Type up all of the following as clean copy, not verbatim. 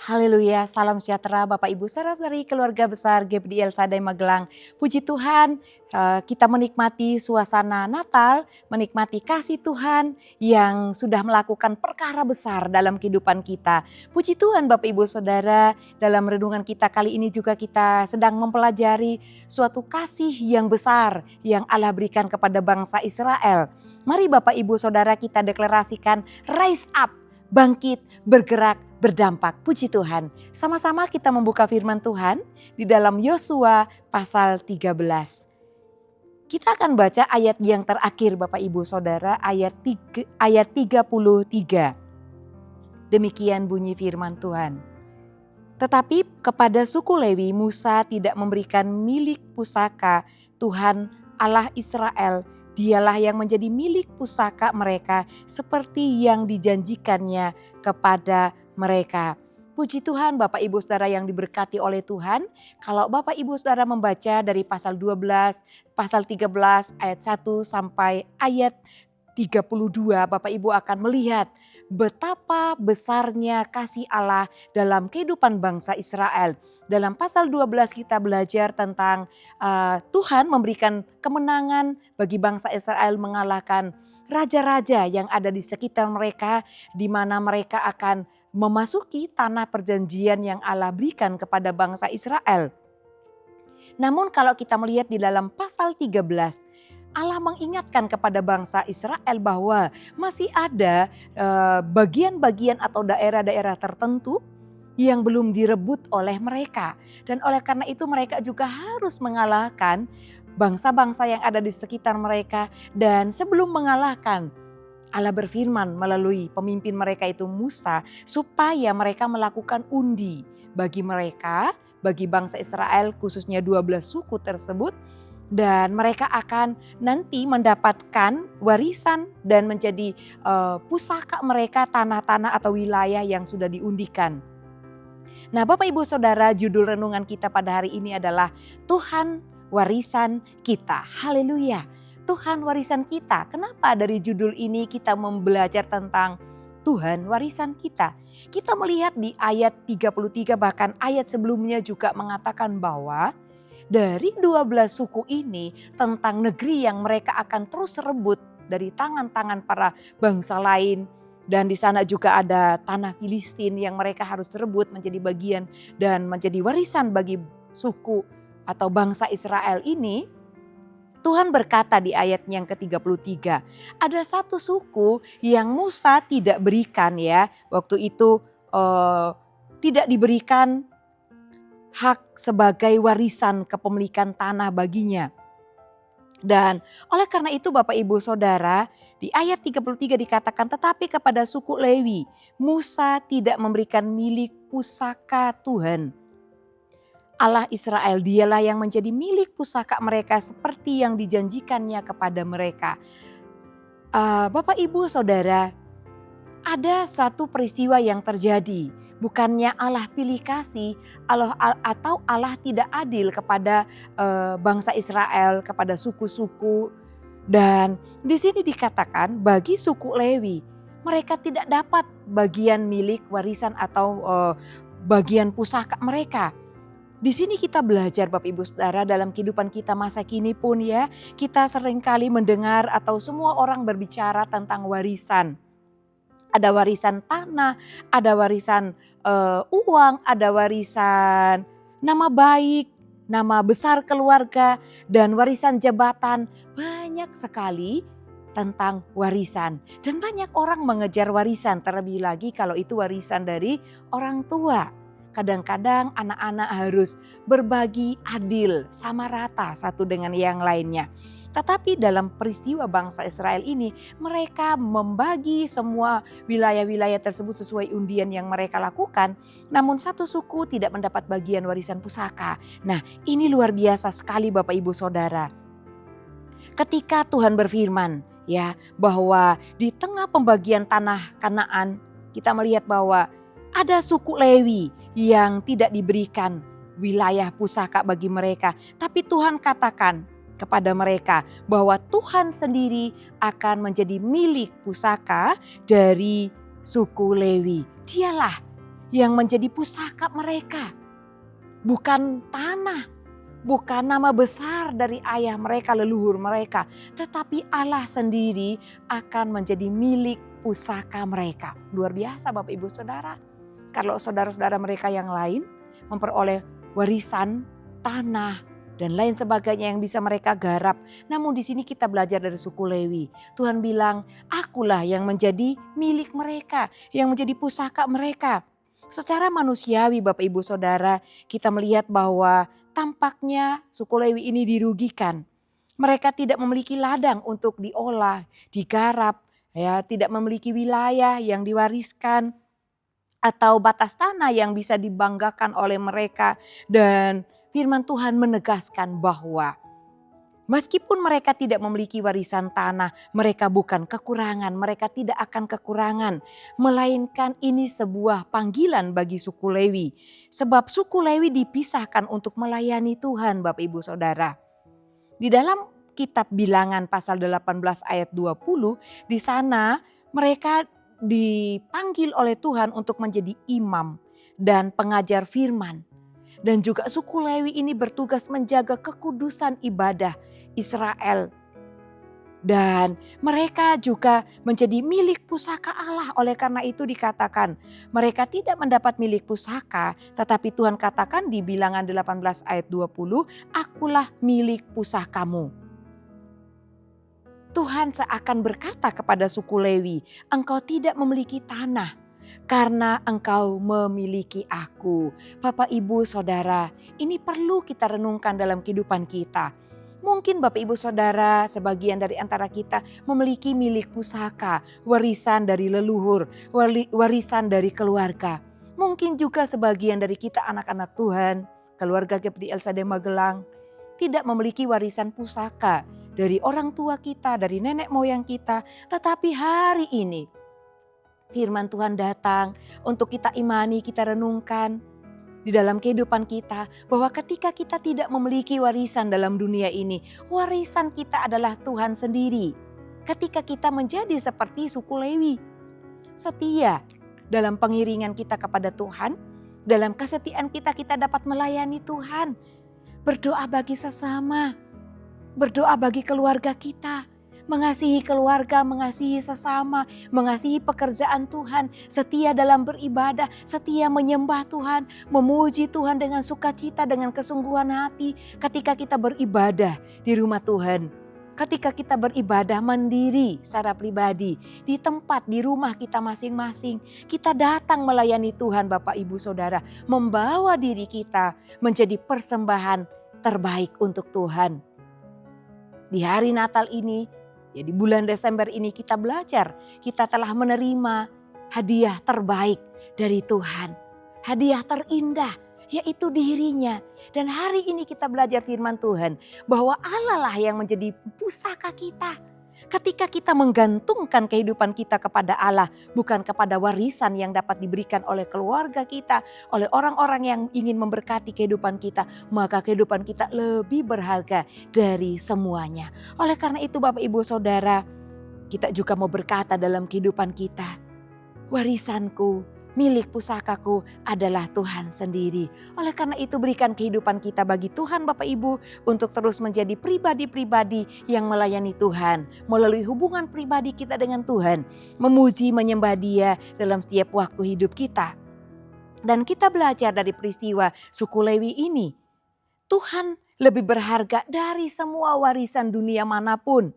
Haleluya, salam sejahtera Bapak Ibu saudara-saudari keluarga besar GPDL Sadai Magelang. Puji Tuhan, kita menikmati suasana Natal, menikmati kasih Tuhan yang sudah melakukan perkara besar dalam kehidupan kita. Puji Tuhan Bapak Ibu Saudara, dalam renungan kita kali ini juga kita sedang mempelajari suatu kasih yang besar yang Allah berikan kepada bangsa Israel. Mari Bapak Ibu Saudara kita deklarasikan rise up, bangkit, bergerak, berdampak. Puji Tuhan. Sama-sama kita membuka firman Tuhan di dalam Yosua pasal 13. Kita akan baca ayat yang terakhir Bapak Ibu Saudara, ayat 33. Demikian bunyi firman Tuhan. Tetapi kepada suku Lewi Musa tidak memberikan milik pusaka Tuhan Allah Israel. Dialah yang menjadi milik pusaka mereka seperti yang dijanjikannya kepada mereka. Puji Tuhan Bapak Ibu Saudara yang diberkati oleh Tuhan. Kalau Bapak Ibu Saudara membaca dari pasal 12, pasal 13 ayat 1 sampai ayat 32, Bapak Ibu akan melihat betapa besarnya kasih Allah dalam kehidupan bangsa Israel. Dalam pasal 12 kita belajar tentang Tuhan memberikan kemenangan bagi bangsa Israel mengalahkan raja-raja yang ada di sekitar mereka, di mana mereka akan memasuki tanah perjanjian yang Allah berikan kepada bangsa Israel. Namun kalau kita melihat di dalam pasal 13, Allah mengingatkan kepada bangsa Israel bahwa masih ada bagian-bagian atau daerah-daerah tertentu yang belum direbut oleh mereka. Dan oleh karena itu mereka juga harus mengalahkan bangsa-bangsa yang ada di sekitar mereka. Dan sebelum mengalahkan, Allah berfirman melalui pemimpin mereka itu Musa supaya mereka melakukan undi bagi mereka, bagi bangsa Israel khususnya 12 suku tersebut. Dan mereka akan nanti mendapatkan warisan dan menjadi pusaka mereka tanah-tanah atau wilayah yang sudah diundikan. Nah Bapak Ibu Saudara, judul renungan kita pada hari ini adalah Tuhan warisan kita. Haleluya. Tuhan warisan kita. Kenapa dari judul ini kita belajar tentang Tuhan warisan kita? Kita melihat di ayat 33 bahkan ayat sebelumnya juga mengatakan bahwa dari 12 suku ini tentang negeri yang mereka akan terus rebut dari tangan-tangan para bangsa lain. Dan di sana juga ada tanah Filistin yang mereka harus rebut menjadi bagian dan menjadi warisan bagi suku atau bangsa Israel ini. Tuhan berkata di ayat yang ke-33, ada satu suku yang Musa tidak berikan ya. Waktu itu tidak diberikan hak sebagai warisan kepemilikan tanah baginya. Dan oleh karena itu Bapak Ibu Saudara, di ayat 33 dikatakan tetapi kepada suku Lewi Musa tidak memberikan milik pusaka Tuhan Allah Israel, dialah yang menjadi milik pusaka mereka seperti yang dijanjikannya kepada mereka. Bapak Ibu Saudara, ada satu peristiwa yang terjadi. Bukannya Allah pilih kasih atau Allah tidak adil kepada bangsa Israel, kepada suku-suku. Dan di sini dikatakan bagi suku Lewi, mereka tidak dapat bagian milik warisan atau bagian pusaka mereka. Di sini kita belajar Bapak Ibu Saudara dalam kehidupan kita masa kini pun ya, kita seringkali mendengar atau semua orang berbicara tentang warisan. Ada warisan tanah, ada warisan uang, ada warisan nama baik, nama besar keluarga, dan warisan jabatan. Banyak sekali tentang warisan. Dan banyak orang mengejar warisan, terlebih lagi kalau itu warisan dari orang tua. Kadang-kadang anak-anak harus berbagi adil, sama rata satu dengan yang lainnya. Tetapi dalam peristiwa bangsa Israel ini, mereka membagi semua wilayah-wilayah tersebut sesuai undian yang mereka lakukan. Namun satu suku tidak mendapat bagian warisan pusaka. Nah, ini luar biasa sekali Bapak Ibu Saudara. Ketika Tuhan berfirman ya bahwa di tengah pembagian tanah Kanaan, kita melihat bahwa ada suku Lewi yang tidak diberikan wilayah pusaka bagi mereka. Tapi Tuhan katakan kepada mereka bahwa Tuhan sendiri akan menjadi milik pusaka dari suku Lewi. Dialah yang menjadi pusaka mereka. Bukan tanah, bukan nama besar dari ayah mereka, leluhur mereka. Tetapi Allah sendiri akan menjadi milik pusaka mereka. Luar biasa Bapak Ibu Saudara. Kalau saudara-saudara mereka yang lain memperoleh warisan, tanah, dan lain sebagainya yang bisa mereka garap. Namun di sini kita belajar dari suku Lewi. Tuhan bilang, akulah yang menjadi milik mereka, yang menjadi pusaka mereka. Secara manusiawi Bapak Ibu Saudara, kita melihat bahwa tampaknya suku Lewi ini dirugikan. Mereka tidak memiliki ladang untuk diolah, digarap, ya, tidak memiliki wilayah yang diwariskan atau batas tanah yang bisa dibanggakan oleh mereka. Dan firman Tuhan menegaskan bahwa meskipun mereka tidak memiliki warisan tanah, mereka bukan kekurangan, mereka tidak akan kekurangan. Melainkan ini sebuah panggilan bagi suku Lewi. Sebab suku Lewi dipisahkan untuk melayani Tuhan Bapak Ibu Saudara. Di dalam kitab Bilangan pasal 18 ayat 20, di sana mereka dipanggil oleh Tuhan untuk menjadi imam dan pengajar firman. Dan juga suku Lewi ini bertugas menjaga kekudusan ibadah Israel. Dan mereka juga menjadi milik pusaka Allah. Oleh karena itu dikatakan mereka tidak mendapat milik pusaka. Tetapi Tuhan katakan di Bilangan 18 ayat 20, akulah milik pusakamu. Tuhan seakan berkata kepada suku Lewi, engkau tidak memiliki tanah karena engkau memiliki aku. Bapak Ibu Saudara, ini perlu kita renungkan dalam kehidupan kita. Mungkin Bapak Ibu Saudara sebagian dari antara kita memiliki milik pusaka, warisan dari leluhur, warisan dari keluarga. Mungkin juga sebagian dari kita anak-anak Tuhan, keluarga GPD LSD Magelang, tidak memiliki warisan pusaka dari orang tua kita, dari nenek moyang kita. Tetapi hari ini firman Tuhan datang untuk kita imani, kita renungkan di dalam kehidupan kita. Bahwa ketika kita tidak memiliki warisan dalam dunia ini, warisan kita adalah Tuhan sendiri. Ketika kita menjadi seperti suku Lewi, setia dalam pengiringan kita kepada Tuhan, dalam kesetiaan kita dapat melayani Tuhan. Berdoa bagi sesama, berdoa bagi keluarga kita, mengasihi keluarga, mengasihi sesama, mengasihi pekerjaan Tuhan, setia dalam beribadah, setia menyembah Tuhan, memuji Tuhan dengan sukacita, dengan kesungguhan hati ketika kita beribadah di rumah Tuhan. Ketika kita beribadah mandiri secara pribadi, di tempat, di rumah kita masing-masing, kita datang melayani Tuhan Bapak Ibu Saudara, membawa diri kita menjadi persembahan terbaik untuk Tuhan. Di hari Natal ini, ya di bulan Desember ini kita belajar, kita telah menerima hadiah terbaik dari Tuhan. Hadiah terindah, yaitu dirinya. Dan hari ini kita belajar firman Tuhan bahwa Allah lah yang menjadi pusaka kita. Ketika kita menggantungkan kehidupan kita kepada Allah, bukan kepada warisan yang dapat diberikan oleh keluarga kita, oleh orang-orang yang ingin memberkati kehidupan kita, maka kehidupan kita lebih berharga dari semuanya. Oleh karena itu Bapak Ibu Saudara, kita juga mau berkata dalam kehidupan kita, warisanku, milik pusakaku adalah Tuhan sendiri. Oleh karena itu berikan kehidupan kita bagi Tuhan Bapak Ibu untuk terus menjadi pribadi-pribadi yang melayani Tuhan. Melalui hubungan pribadi kita dengan Tuhan. Memuji, menyembah Dia dalam setiap waktu hidup kita. Dan kita belajar dari peristiwa suku Lewi ini. Tuhan lebih berharga dari semua warisan dunia manapun.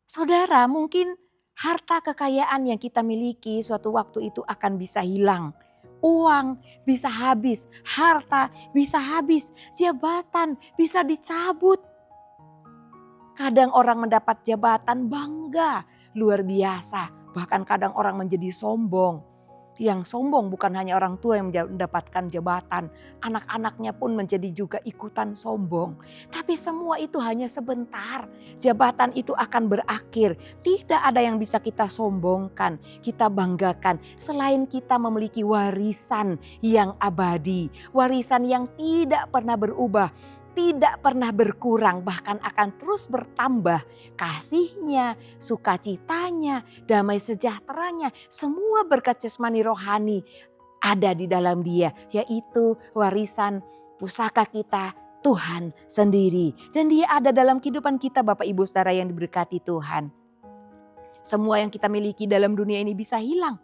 Saudara, mungkin harta kekayaan yang kita miliki suatu waktu itu akan bisa hilang. Uang bisa habis, harta bisa habis, jabatan bisa dicabut. Kadang orang mendapat jabatan bangga, luar biasa. Bahkan kadang orang menjadi sombong. Yang sombong bukan hanya orang tua yang mendapatkan jabatan, anak-anaknya pun menjadi juga ikutan sombong. Tapi semua itu hanya sebentar, jabatan itu akan berakhir. Tidak ada yang bisa kita sombongkan, kita banggakan selain kita memiliki warisan yang abadi, warisan yang tidak pernah berubah. Tidak pernah berkurang, bahkan akan terus bertambah kasihnya, sukacitanya, damai sejahteranya, semua berkat jasmani rohani ada di dalam Dia, yaitu warisan pusaka kita Tuhan sendiri. Dan Dia ada dalam kehidupan kita Bapak Ibu Saudara yang diberkati Tuhan. Semua yang kita miliki dalam dunia ini bisa hilang.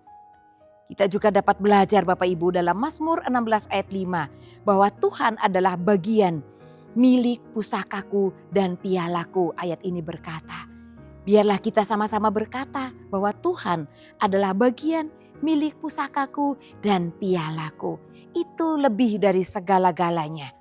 Kita juga dapat belajar Bapak Ibu dalam Mazmur 16 ayat 5 bahwa Tuhan adalah bagian milik pusakaku dan pialaku. Ayat ini berkata, biarlah kita sama-sama berkata bahwa Tuhan adalah bagian milik pusakaku dan pialaku. Itu lebih dari segala-galanya.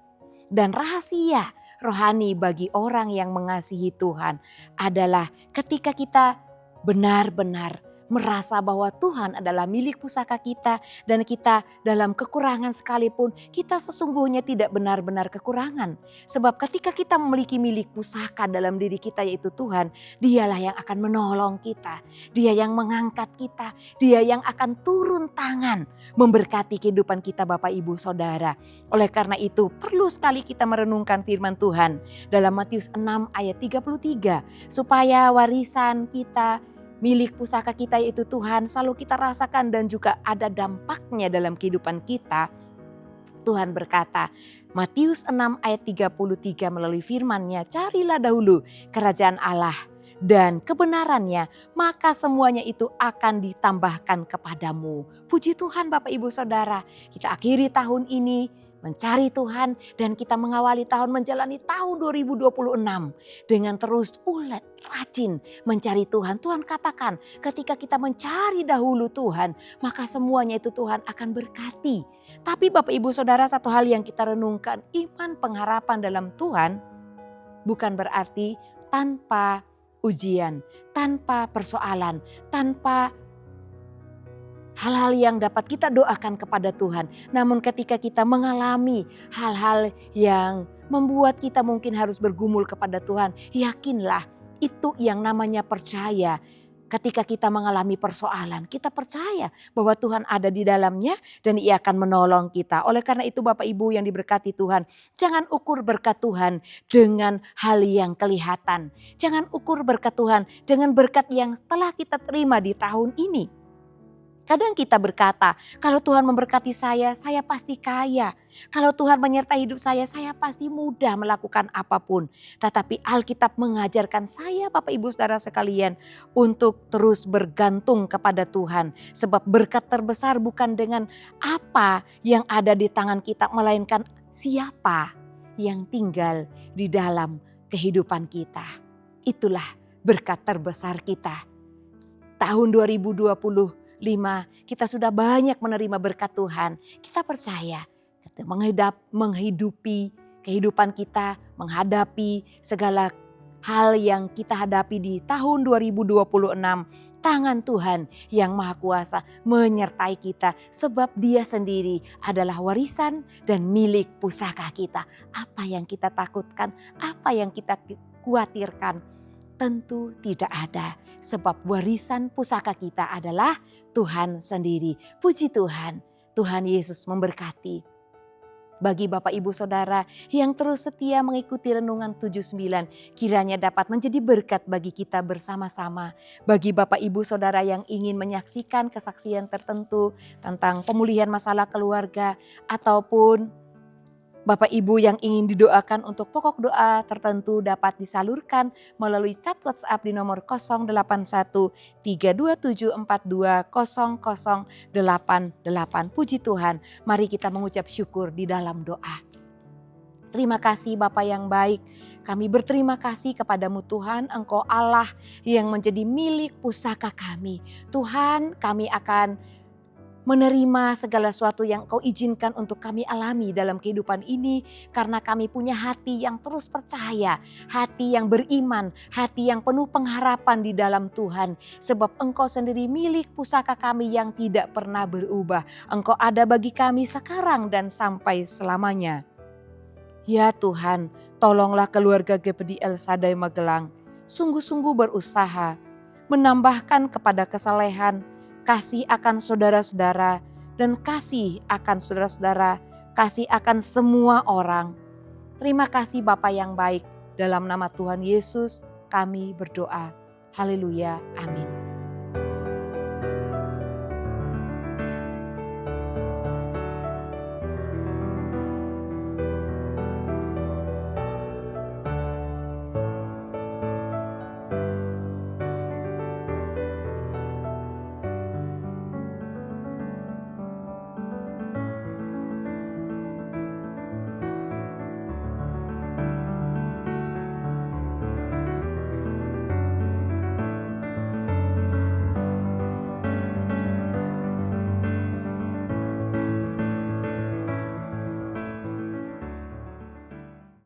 Dan rahasia rohani bagi orang yang mengasihi Tuhan adalah ketika kita benar-benar merasa bahwa Tuhan adalah milik pusaka kita dan kita dalam kekurangan sekalipun kita sesungguhnya tidak benar-benar kekurangan. Sebab ketika kita memiliki milik pusaka dalam diri kita yaitu Tuhan, Dialah yang akan menolong kita, Dia yang mengangkat kita, Dia yang akan turun tangan memberkati kehidupan kita Bapak Ibu Saudara. Oleh karena itu perlu sekali kita merenungkan firman Tuhan dalam Matius 6 ayat 33 supaya warisan kita, milik pusaka kita yaitu Tuhan selalu kita rasakan dan juga ada dampaknya dalam kehidupan kita. Tuhan berkata, Matius 6 ayat 33 melalui firman-Nya, carilah dahulu kerajaan Allah dan kebenarannya, maka semuanya itu akan ditambahkan kepadamu. Puji Tuhan Bapak Ibu Saudara, kita akhiri tahun ini mencari Tuhan dan kita mengawali tahun menjalani tahun 2026 dengan terus ulet rajin mencari Tuhan. Tuhan katakan ketika kita mencari dahulu Tuhan maka semuanya itu Tuhan akan berkati. Tapi Bapak Ibu Saudara, satu hal yang kita renungkan, iman pengharapan dalam Tuhan bukan berarti tanpa ujian, tanpa persoalan, tanpa hal-hal yang dapat kita doakan kepada Tuhan. Namun ketika kita mengalami hal-hal yang membuat kita mungkin harus bergumul kepada Tuhan, yakinlah itu yang namanya percaya. Ketika kita mengalami persoalan, kita percaya bahwa Tuhan ada di dalamnya dan Ia akan menolong kita. Oleh karena itu Bapak Ibu yang diberkati Tuhan, jangan ukur berkat Tuhan dengan hal yang kelihatan. Jangan ukur berkat Tuhan dengan berkat yang telah kita terima di tahun ini. Kadang kita berkata, kalau Tuhan memberkati saya pasti kaya. Kalau Tuhan menyertai hidup saya pasti mudah melakukan apapun. Tetapi Alkitab mengajarkan saya Bapak Ibu Saudara sekalian untuk terus bergantung kepada Tuhan. Sebab berkat terbesar bukan dengan apa yang ada di tangan kita, melainkan siapa yang tinggal di dalam kehidupan kita. Itulah berkat terbesar kita. Tahun 2025 kita sudah banyak menerima berkat Tuhan. Kita percaya menghidupi kehidupan kita, menghadapi segala hal yang kita hadapi di tahun 2026. Tangan Tuhan yang Maha Kuasa menyertai kita sebab Dia sendiri adalah warisan dan milik pusaka kita. Apa yang kita takutkan, apa yang kita khawatirkan, tentu tidak ada. Sebab warisan pusaka kita adalah Tuhan sendiri. Puji Tuhan, Tuhan Yesus memberkati. Bagi Bapak Ibu Saudara yang terus setia mengikuti Renungan 79, kiranya dapat menjadi berkat bagi kita bersama-sama. Bagi Bapak Ibu Saudara yang ingin menyaksikan kesaksian tertentu tentang pemulihan masalah keluarga ataupun Bapak Ibu yang ingin didoakan untuk pokok doa tertentu dapat disalurkan melalui chat WhatsApp di nomor 081 327 42 0088. Puji Tuhan, mari kita mengucap syukur di dalam doa. Terima kasih Bapa yang baik, kami berterima kasih kepadamu Tuhan, Engkau Allah yang menjadi milik pusaka kami. Tuhan, kami akan menerima segala sesuatu yang Kau izinkan untuk kami alami dalam kehidupan ini karena kami punya hati yang terus percaya, hati yang beriman, hati yang penuh pengharapan di dalam Tuhan. Sebab Engkau sendiri milik pusaka kami yang tidak pernah berubah. Engkau ada bagi kami sekarang dan sampai selamanya. Ya Tuhan, tolonglah keluarga GPD El Shaddai Magelang sungguh-sungguh berusaha menambahkan kepada kesalehan, kasih akan saudara-saudara, dan kasih akan saudara-saudara, kasih akan semua orang. Terima kasih Bapa yang baik, dalam nama Tuhan Yesus kami berdoa. Haleluya, amin.